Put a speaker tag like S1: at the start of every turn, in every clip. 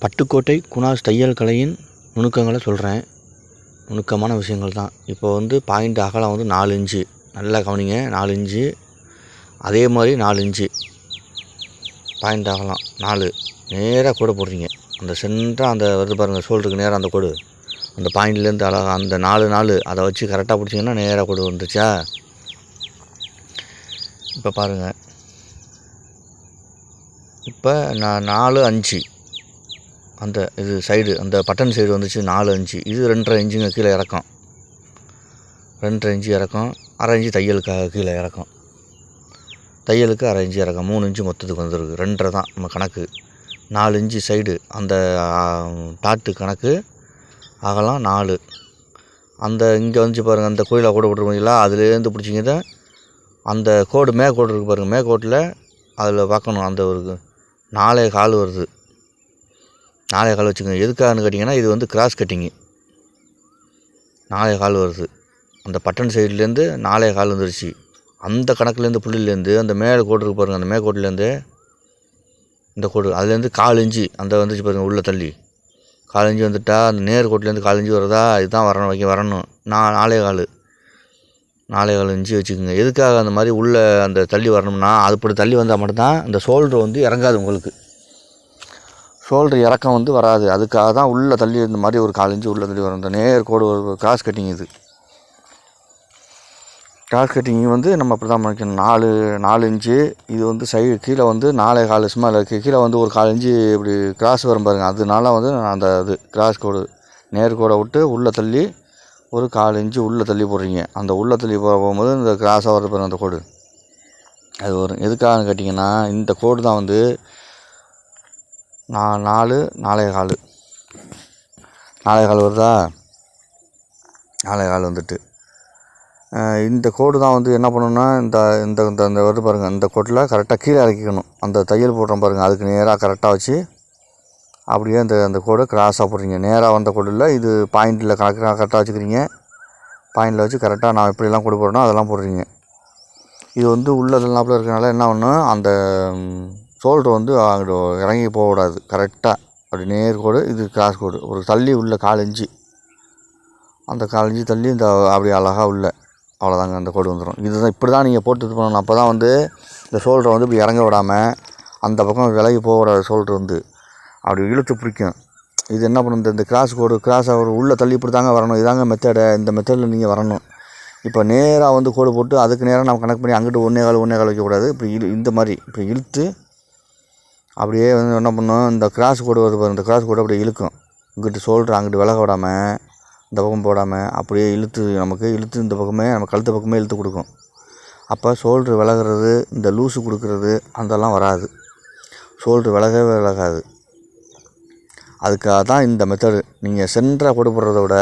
S1: பட்டுக்கோட்டை குணாஸ் தையல் கலையின் நுணுக்கங்களை சொல்கிறேன். நுணுக்கமான விஷயங்கள் தான். இப்போ பாயிண்ட் அகலம் 4 இன்ச்சு. நல்லா கவனிங்க. 4 இன்ச்சு. அதே மாதிரி 4 இன்ச்சு பாயிண்ட் அகலம் 4. நேராக கோடு போடுறீங்க. அந்த சென்டராக அந்த வருது பாருங்கள், ஷோல்டருக்கு நேராக அந்த கோடு, அந்த பாயிண்ட்லேருந்து அழகாக அந்த 4 அதை வச்சு கரெக்டாக பிடிச்சிங்கன்னா நேராக கோடு வந்துருச்சா? இப்போ பாருங்கள். இப்போ நான் 4 5 அந்த இது சைடு, அந்த பட்டன் சைடு வந்துச்சு 4 இன்ச்சு. இது 2.5 இன்ச்சுங்க கீழே இறக்கம். 2.5 இன்ச்சு இறக்கம். 1/2 இன்ச்சு தையலுக்காக கீழே இறக்கம். தையலுக்கு 1/2 இன்ச்சு இறக்கம். 3 இன்ச்சு மொத்தத்துக்கு வந்துருக்கு. 2.5 தான் நம்ம கணக்கு. 4 இன்ச்சு சைடு அந்த டாட்டு கணக்கு. அகலம் 4. அந்த இங்கே வந்துச்சு பாருங்கள், அந்த கோயிலாக கோடு போட்டுருக்கீங்களா, அதுலேருந்து பிடிச்சிங்க. அந்த கோடு மேற்கோடு இருக்குது பாருங்கள், மேற்கோட்டில் அதில் பார்க்கணும். அந்த ஒரு 4.25 வருது. 4.25 வச்சுக்கோங்க. எதுக்காகன்னு கேட்டிங்கன்னா, இது கிராஸ் கட்டிங்கு. 4.25 வருது. அந்த பட்டன் சைட்லேருந்து 4.25 வந்துருச்சு. அந்த கணக்குலேருந்து புள்ளிலேருந்து அந்த மேலே கோடு இருக்குது பாருங்கள், அந்த மேற்கோட்டிலேருந்து இந்த கோடு, அதுலேருந்து 1/4 இன்ச்சு அந்த வந்துச்சு பாருங்கள், உள்ளே தள்ளி 1/4 இன்ச்சு வந்துட்டா, அந்த நேர்கோட்டிலேருந்து 1/4 இன்ச்சு வருதா, இதுதான் வரணும். 4.25 இன்ச்சு வச்சுக்கோங்க. எதுக்காக அந்த மாதிரி உள்ளே அந்த தள்ளி வரணும்னா, அது இப்படி தள்ளி வந்தால் மட்டும்தான் அந்த ஷோல்ட்ரு இறங்காது. உங்களுக்கு ஷோல்ட்ரு இறக்கம் வராது. அதுக்காக தான் உள்ளே தள்ளி இந்த மாதிரி ஒரு 1/4 இன்ச்சு உள்ளே தள்ளி வரும். இந்த நேர் கோடு ஒரு கிராஸ் கட்டிங். இது கிராஸ் கட்டிங் நம்ம அப்படி தான் பண்ணிக்கணும். 4 இன்ச்சு. இது சைடு கீழே 4.25 ஸ்மால் இருக்குது. கீழே ஒரு 1/4 இன்ச்சு இப்படி கிராஸ் வரும் பாருங்கள். அதனால அந்த இது கிராஸ் கோடு நேர் கோடை விட்டு உள்ளே தள்ளி ஒரு 1/4 இன்ச்சு உள்ளே தள்ளி போடுறீங்க. அந்த உள்ளே தள்ளி போகும்போது இந்த கிராஸாக வருது பாருங்கள், அந்த கோடு அது வரும். எதுக்காகன்னு கேட்டிங்கன்னா, இந்த கோடு தான் 4.25 வருதா. 4.25 வந்துட்டு இந்த கோடு தான் என்ன பண்ணணும்னா, இந்த வருது பாருங்கள், இந்த கோட்டில் கரெக்டாக கீழே இறக்கிக்கணும். அந்த தையல் போடுறோம் பாருங்கள், அதுக்கு நேராக கரெக்டாக வச்சு அப்படியே அந்த கோடு கிராஸாக போடுறீங்க. நேராக வந்த கோடு இல்லை, இது பாயிண்டில் கரெக்டாக வச்சுக்கிறீங்க. பாயிண்டில் வச்சு கரெக்டாக நான் எப்படிலாம் கோடு போடுறேனோ அதெல்லாம் போடுறீங்க. இது உள்ளதெல்லாம் இருக்கிறனால என்ன பண்ணணும், அந்த ஷோல்டர் அங்கிட்டு இறங்கி போகக்கூடாது. கரெக்டாக அப்படி நேர் கோடு, இது கிராஸ் கோடு, ஒரு தள்ளி உள்ள 1/4 இன்ச்சு, அந்த 1/4 இன்ச்சு தள்ளி இந்த அப்படி அழகாக உள்ள, அவ்வளோதாங்க, அந்த கோடு வந்துடும். இதுதான் இப்படி தான் நீங்கள் போட்டு இது பண்ணணும். அப்போ தான் இந்த ஷோல்டரை இப்படி இறங்க விடாமல் அந்த பக்கம் விலகி போகக்கூடாது. ஷோல்டர் அப்படி இழுத்து பிடிக்கும். இது என்ன பண்ணும், இந்த கிராஸ் கோடு கிராஸாக ஒரு உள்ளே தள்ளி இப்படி தாங்க வரணும். இதாங்க மெத்தடை. இந்த மெத்தடில் நீங்கள் வரணும். இப்போ நேராக கோடு போட்டு அதுக்கு நேராக நம்ம கணக்கு பண்ணி அங்கிட்டு 1.25 வைக்கக்கூடாது. இப்படி இந்த மாதிரி இப்படி இழுத்து அப்படியே என்ன பண்ணணும், இந்த கிராஸ் கோடு வருது பாருங்கள், இந்த கிராஸ் கோடு அப்படியே இழுக்கும். இங்கிட்டு ஷோல்டர் அங்கிட்டு விலக விடாமல் இந்த பக்கம் போடாமல் அப்படியே இழுத்து இந்த பக்கமே நம்ம கழுத்து பக்கமே இழுத்து கொடுக்கும். அப்போ ஷோல்ட்ரு விலகிறது, இந்த லூஸு கொடுக்குறது அதெல்லாம் வராது. ஷோல்ட்ரு விலகவே விலகாது. அதுக்காக தான் இந்த மெத்தடு. நீங்கள் சென்டராக கோடு போடுறத விட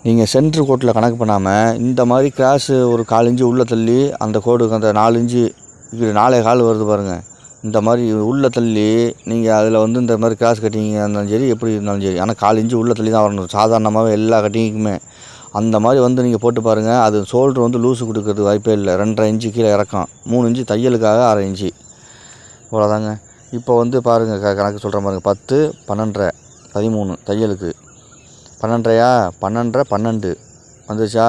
S1: நீங்கள் சென்ட்ரு கோட்டில் கணக்கு பண்ணாமல் இந்த மாதிரி கிராஸு ஒரு 1/4 இன்ச்சு உள்ளே தள்ளி அந்த கோடுக்கு அந்த 4 இன்ச்சு இப்படி 4.25 வருது பாருங்கள், இந்த மாதிரி உள்ளே தள்ளி நீங்கள் அதில் இந்த மாதிரி கிராஸ் கட்டிங் இருந்தாலும் சரி, எப்படி இருந்தாலும் சரி, ஆனால் 1/4 இன்ச்சு உள்ளே தள்ளி தான் வரணும். சாதாரணமாகவே எல்லா கட்டிங்குக்குமே அந்த மாதிரி நீங்கள் போட்டு பாருங்கள். அது ஷோல்ட்ரு லூஸு கொடுக்கறதுக்கு வாய்ப்பே இல்லை. 2.5 இன்ச்சு கீழே இறக்கம். 3 இன்ச்சு தையலுக்காக 1/2 இன்ச்சு, இவ்வளோதாங்க. இப்போ பாருங்கள், கணக்கு சொல்கிற பாருங்கள். 10, 12, 13 தையலுக்கு. 12 12 வந்துச்சா.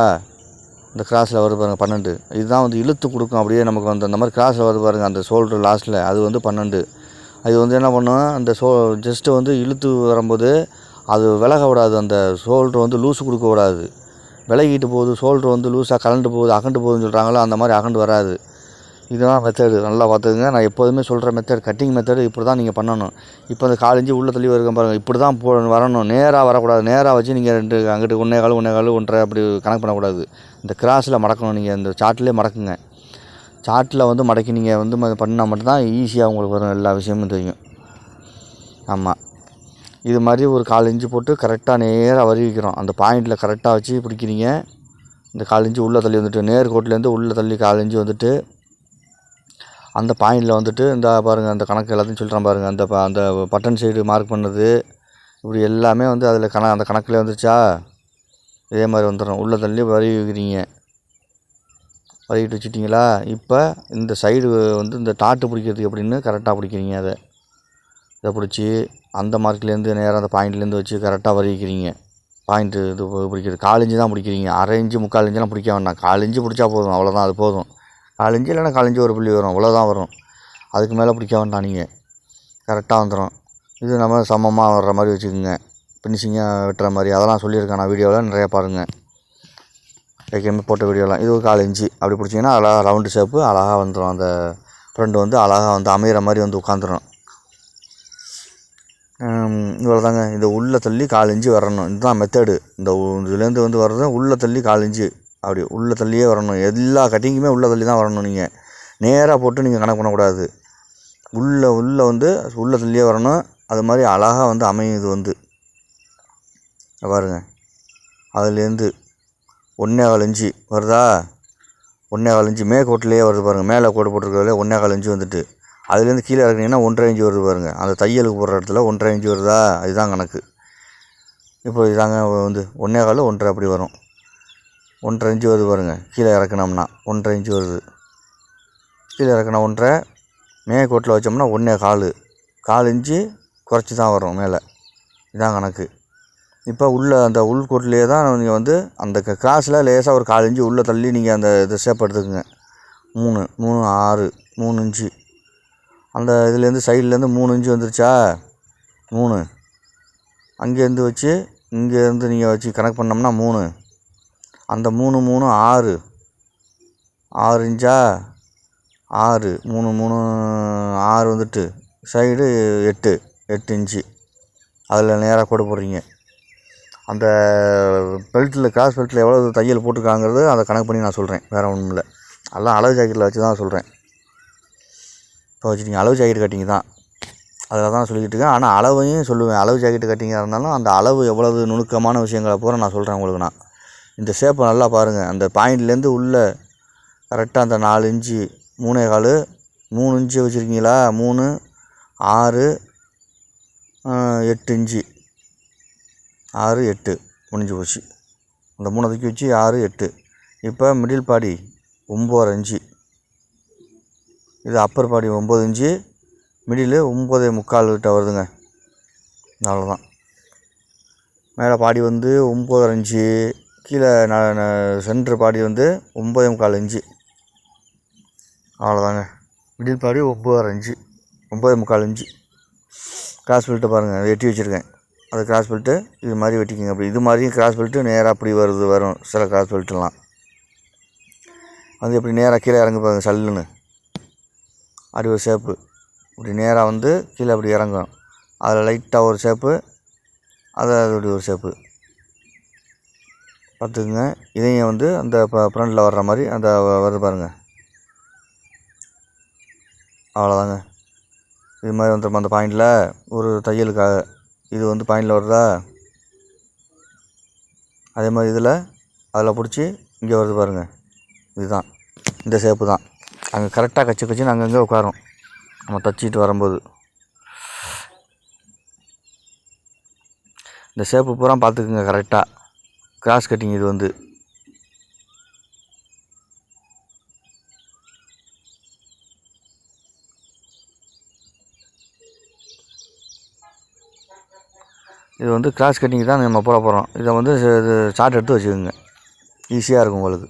S1: இந்த கிராஸில் வருது பாருங்கள் 12. இதுதான் இழுத்து கொடுக்கும். அப்படியே நமக்கு அந்த மாதிரி கிராஸில் வருது பாருங்கள், அந்த ஷோல்டர் லாஸ்ட்டில், அது 12. அது என்ன பண்ணும், அந்த ஜஸ்ட்டு இழுத்து வரும்போது அது விலக விடாது. அந்த ஷோல்டர் லூஸு கொடுக்க விடாது. விலகிட்டு போகுது ஷோல்டர் லூஸாக கலண்டு போகுது, அகண்டு போகுதுன்னு சொல்கிறாங்களோ, அந்த மாதிரி அகண்டு வராது. இதுதான் மெத்தடு. நல்லா பார்த்துக்குங்க. நான் எப்போதுமே சொல்கிற மெத்தட், கட்டிங் மெத்தடு இப்படி தான் நீங்கள் பண்ணணும். இப்போ அந்த 1/4 இன்ச்சு உள்ளே தள்ளி வருங்க பாருங்கள், இப்படி தான் வரணும். நேராக வரக்கூடாது. நேராக வச்சு நீங்கள் அங்கிட்டு 1.25 1.25 அப்படி கணக்கு பண்ணக்கூடாது. இந்த கிராஸில் மடக்கணும். நீங்கள் இந்த சார்ட்லேயே மடக்குங்க. சார்ட்டில் மடக்கி நீங்கள் பண்ணால் மட்டும்தான் ஈஸியாக உங்களுக்கு வரும். எல்லா விஷயமும் தெரியும். ஆமாம். இது மாதிரி ஒரு 1/4 இன்ச்சு போட்டு கரெக்டாக நேராக வருவிக்கிறோம். அந்த பாயிண்டில் கரெக்டாக வச்சு பிடிக்கிறீங்க. இந்த 1/4 இன்ச்சு உள்ளே தள்ளி நேர் கோட்டிலேருந்து உள்ளே தள்ளி 1/4 இன்ச்சு அந்த பாயிண்டில் இந்த பாருங்கள், அந்த கணக்கு எல்லாத்தையும் சொல்கிறேன் பாருங்கள். அந்த பட்டன் சைடு மார்க் பண்ணது இப்படி எல்லாமே அதில் அந்த கணக்கில் வந்துருச்சா, இதே மாதிரி வந்துடும். உள்ளே தள்ளி வரி வைக்கிறீங்க. வரிக்கிட்டு வச்சுட்டிங்களா. இப்போ இந்த சைடு இந்த டாட்டு பிடிக்கிறதுக்கு எப்படின்னு கரெக்டாக பிடிக்கிறீங்க. அதை இதை பிடிச்சி அந்த மார்க்லேருந்து நேராக அந்த பாயிண்ட்லேருந்து வச்சு கரெக்டாக வரைக்கிறீங்க. பாயிண்ட்டு இது பிடிக்கிறது 4 இன்ச்சு தான் பிடிக்கிறீங்க. 1/2 இன்ச்சு 3/4 இன்ச்சுலாம் பிடிக்க வேண்டாம். 4 இன்ச்சு பிடிச்சா போதும், அவ்வளோதான், அது போதும். 4 இன்ச்சு இல்லைன்னா 4 இன்ச்சு ஒரு புள்ளி வரும், அவ்வளோதான் வரும். அதுக்கு மேலே பிடிக்க வேண்டாம். நீங்கள் கரெக்டாக வந்துடும். இது நம்ம சமமாக வர்ற மாதிரி வச்சுக்கோங்க. ஃபினிஷிங்காக வெட்டுற மாதிரி அதெல்லாம் சொல்லியிருக்கேன் நான் வீடியோவில், நிறையா பாருங்கள். ஏற்கனவே போட்ட வீடியோலாம். இது ஒரு 4 இன்ச்சு அப்படி பிடிச்சிங்கன்னா அழகாக ரவுண்டு ஷேப்பு அழகாக வந்துடும். அந்த ஃப்ரெண்டு வந்து அழகாக வந்து அமைகிற மாதிரி வந்து உட்காந்துரும். இவ்வளோ தாங்க. இந்த உள்ளே தள்ளி 4 இன்ச்சு வரணும். இதுதான் மெத்தடு. இந்த இதுலேருந்து வந்து வர்றது உள்ளே தள்ளி 4 இன்ச்சு அப்படி உள்ளே தள்ளியே வரணும். எல்லா கட்டிங்குமே உள்ளே தள்ளி தான் வரணும். நீங்கள் நேராக போட்டு நீங்கள் கணக்கு பண்ணக்கூடாது. உள்ளே வந்து உள்ளே தள்ளியே வரணும். அது மாதிரி அழகாக வந்து அமையும். இது வந்து பாருங்கள், அதுலேருந்து 1.25 இன்ச்சு வருதா, 1.25 இன்ச்சு மேற்கோட்டிலேயே வருது பாருங்கள். மேலே கோடு போட்டிருக்கிறதுல 1.25 இன்ச்சு வந்துட்டு அதுலேருந்து கீழே இறக்குனீங்கன்னா 1.5 இன்ச்சு வருது பாருங்கள். அந்த தையலுக்கு போடுற இடத்துல 1.5 இன்ச்சு வருதா, அதுதான் கணக்கு. இப்போ இதாங்க வந்து 1.25 1.5 அப்படி வரும். 1.5 இன்ச்சு வருது பாருங்கள். கீழே இறக்குனோம்னா 1.5 இன்ச்சு வருது. கீழே இறக்குனா 1.5, மேற்கோட்டில் வச்சோம்னா 1.25, 4 இன்ச்சு குறைச்சி தான் வரும் மேலே. இதான் கணக்கு. இப்போ உள்ள அந்த உள்கோட்டிலே தான் நீங்கள் வந்து அந்த கிராஸில் லேசாக ஒரு 4 இன்ச்சு உள்ளே தள்ளி நீங்கள் அந்த இதை ஷேப் எடுத்துக்குங்க. 3 6 3 இன்ச்சு அந்த இதுலேருந்து சைட்லேருந்து 3 இன்ச்சு வந்துருச்சா, 3 அங்கேருந்து வச்சு இங்கேருந்து நீங்கள் வச்சு கனெக்ட் பண்ணோம்னா 3, அந்த 3 3 6 6 இன்ச்சா, 6 3 3 6 வந்துட்டு சைடு 8 இன்ச்சு அதில் நேராக கோடு போடுறீங்க. அந்த பெல்ட்டில் கிராஸ் பெல்ட்டில் எவ்வளோ தையல் போட்டுருக்காங்கிறது அதை கணக்கு பண்ணி நான் சொல்கிறேன், வேறு ஒன்றும் இல்லை. எல்லாம் அளவு ஜாக்கெட்டில் வச்சு தான் சொல்கிறேன். இப்போ வச்சுட்டிங்க அளவு ஜாக்கெட் கட்டிங்க தான், அதில் தான் சொல்லிக்கிட்டு இருக்கேன். ஆனால் அளவையும் சொல்லுவேன். அளவு ஜாக்கெட்டு கட்டிங்காக இருந்தாலும் அந்த அளவு எவ்வளவு நுணுக்கமான விஷயங்களை பூரா நான் சொல்கிறேன் உங்களுக்கு. நான் இந்த ஷேப்பை நல்லா பாருங்கள். அந்த பாயிண்ட்லேருந்து உள்ளே கரெக்டாக அந்த 4 இன்ச்சு 3.25 3 இன்ச்சு வச்சுருக்கீங்களா, 3 6 8 இன்ச்சு 6 8 முடிஞ்சு போச்சு. அந்த 3 தூக்கி வச்சு 6 8. இப்போ மிடில் பாடி 9.5 இன்ச்சு, இது அப்பர் பாடி 9 இன்ச்சு, மிடில் 9.25 கிட்ட வருதுங்க. அவ்வளோதான். மேலே பாடி வந்து 9.5 இன்ச்சு, கீழே சென்ட்ரு பாடி வந்து 9.25 இன்ச்சு. அவ்வளோதாங்க. மிடில் பாடி 9.5 இன்ச்சு 9.25 இன்ச்சு. கிராஸ் பெல்ட்டை பாருங்கள், அதை வெட்டி வச்சுருக்கேன். அது கிராஸ் பெல்ட்டு இது மாதிரி வெட்டிக்கிங்க. அப்படி இது மாதிரியும் கிராஸ் பெல்ட்டு நேராக அப்படி வரும். சில கிராஸ் பெல்ட்டுலாம் வந்து எப்படி நேராக கீழே இறங்கு பாருங்கள், சல்லுன்னு அப்படி ஒரு ஷேப்பு. இப்படி நேராக வந்து கீழே அப்படி இறங்கும். அதில் லைட்டாக ஒரு ஷேப்பு, அது அப்படி ஒரு ஷேப்பு பார்த்துக்குங்க. இதையும் வந்து அந்த ஃப்ரண்டில் வர்ற மாதிரி அந்த வருது பாருங்கள். அவ்வளோதாங்க. இது மாதிரி வந்துடும் அந்த பாயிண்டில் ஒரு தையலுக்காக. இது வந்து பாயிண்டில் வருதா, அதே மாதிரி அதில் பிடிச்சி இங்கே வருது பாருங்கள். இதுதான் இந்த ஷேப்பு தான். அங்கே கரெக்டாக கச்சின்னு அங்கங்கே உட்காரும் நம்ம தச்சிட்டு வரும்போது. இந்த ஷேப்பு பூரா பார்த்துக்குங்க கரெக்டாக. கிராஸ் கட்டிங் இது வந்து கிராஸ் கட்டிங் தான் நம்ம போட போகிறோம். இதை வந்து இது சார்ட் எடுத்து வச்சுக்கோங்க, ஈஸியாக இருக்கும் உங்களுக்கு.